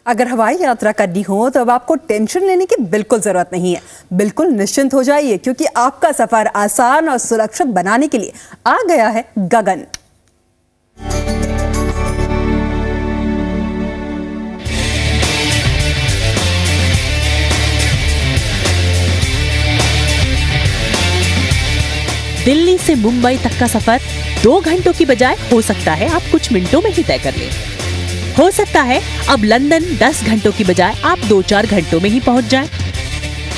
अगर हवाई यात्रा करनी हो तो अब आपको टेंशन लेने की बिल्कुल जरूरत नहीं है। बिल्कुल निश्चिंत हो जाइए क्योंकि आपका सफर आसान और सुरक्षित बनाने के लिए आ गया है गगन। दिल्ली से मुंबई तक का सफर 2 घंटों की बजाय हो सकता है आप कुछ मिनटों में ही तय कर लें। हो सकता है अब लंदन 10 घंटों की बजाय आप 2-4 घंटों में ही पहुंच जाएं।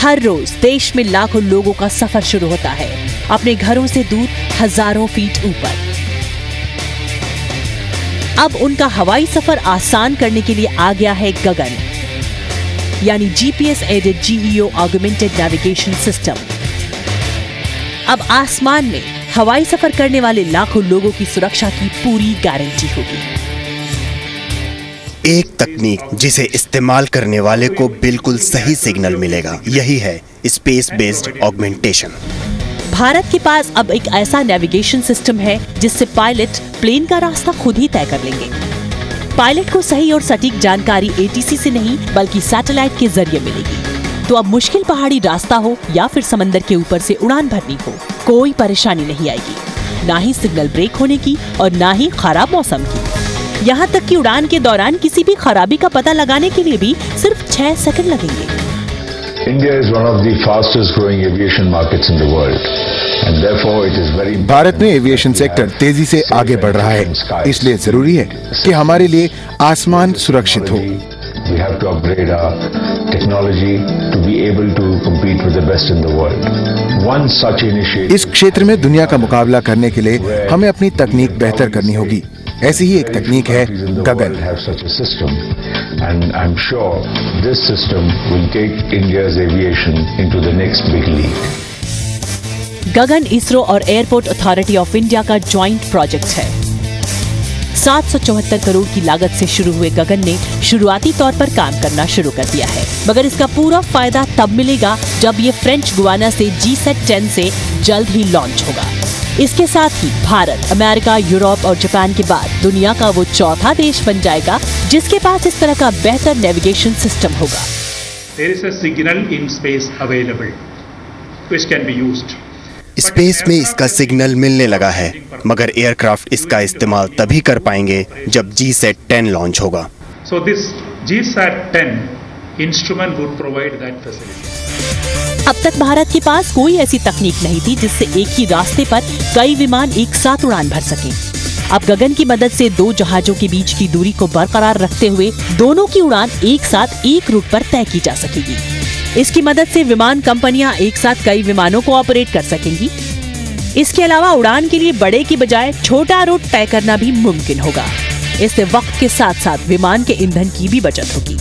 हर रोज देश में लाखों लोगों का सफर शुरू होता है अपने घरों से दूर हजारों फीट ऊपर। अब उनका हवाई सफर आसान करने के लिए आ गया है गगन, यानी GPS aided GEO augmented navigation system. अब आसमान में हवाई सफर करने वाले लाखों लोगों की सुरक्षा की पूरी गारंटी होगी। एक तकनीक जिसे इस्तेमाल करने वाले को बिल्कुल सही सिग्नल मिलेगा, यही है स्पेस बेस्ड ऑगमेंटेशन। भारत के पास अब एक ऐसा नेविगेशन सिस्टम है जिससे पायलट प्लेन का रास्ता खुद ही तय कर लेंगे। पायलट को सही और सटीक जानकारी ATC से नहीं बल्कि सैटेलाइट के जरिए मिलेगी। तो अब मुश्किल पहाड़ी रास्ता हो या फिर समंदर के ऊपर से उड़ान भरनी हो, कोई परेशानी नहीं आएगी, ना ही सिग्नल ब्रेक होने की और ना ही खराब मौसम की। यहाँ तक कि उड़ान के दौरान किसी भी खराबी का पता लगाने के लिए भी सिर्फ 6 सेकंड लगेंगे। भारत में एविएशन सेक्टर तेजी से आगे बढ़ रहा है, इसलिए जरूरी है कि हमारे लिए आसमान सुरक्षित हो। We have to upgrade our technology to be able to compete with the best in the world. One such initiative. इस क्षेत्र में दुनिया का मुकाबला करने के लिए हमें अपनी तकनीक बेहतर करनी होगी। ऐसी ही एक तकनीक है गगन। Have such a system, and I'm sure this system will take India's aviation into the next big league. गगन इसरो और एयरपोर्ट अथॉरिटी ऑफ इंडिया का ज्वाइंट प्रोजेक्ट है। 774 करोड़ की लागत से शुरू हुए गगन ने शुरुआती तौर पर काम करना शुरू कर दिया है, मगर इसका पूरा फायदा तब मिलेगा जब ये फ्रेंच गुयाना से GSAT-10 से जल्द ही लॉन्च होगा। इसके साथ ही भारत, अमेरिका, यूरोप और जापान के बाद दुनिया का वो चौथा देश बन जाएगा जिसके पास इस तरह का बेहतर नेविगेशन सिस्टम होगा। There is a signal in space available which can be used. Space में इसका सिग्नल मिलने लगा है, मगर एयरक्राफ्ट इसका इस्तेमाल तभी कर पाएंगे जब GSAT-10 लॉन्च होगा। So this GSAT-10 instrument would provide that facility. अब तक भारत के पास कोई ऐसी तकनीक नहीं थी जिससे एक ही रास्ते पर कई विमान एक साथ उड़ान भर सकें। अब गगन की मदद से 2 जहाजों के बीच की दूरी को बरकरार रखते हुए दोनों की उड़ान एक साथ एक रूट पर तय की जा सकेगी। इसकी मदद से विमान कंपनियां एक साथ कई विमानों को ऑपरेट कर सकेंगी। इसके अलावा उड़ान के लिए बड़े की बजाय छोटा रूट तय करना भी मुमकिन होगा। इससे वक्त के साथ साथ विमान के ईंधन की भी बचत होगी।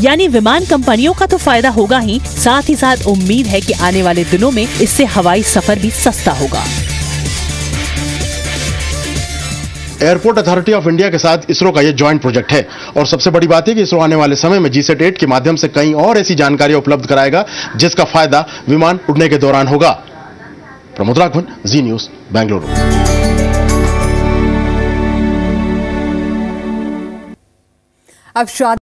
यानी विमान कंपनियों का तो फायदा होगा ही, साथ ही साथ उम्मीद है कि आने वाले दिनों में इससे हवाई सफर भी सस्ता होगा। एयरपोर्ट अथॉरिटी ऑफ इंडिया के साथ इसरो का यह जॉइंट प्रोजेक्ट है और सबसे बड़ी बात है कि इसरो आने वाले समय में GSAT-8 के माध्यम से कई और ऐसी जानकारियां उपलब्ध कराएगा जिसका फायदा विमान उड़ने के दौरान होगा। प्रमोद राघवन, जी न्यूज, बेंगलुरु। अब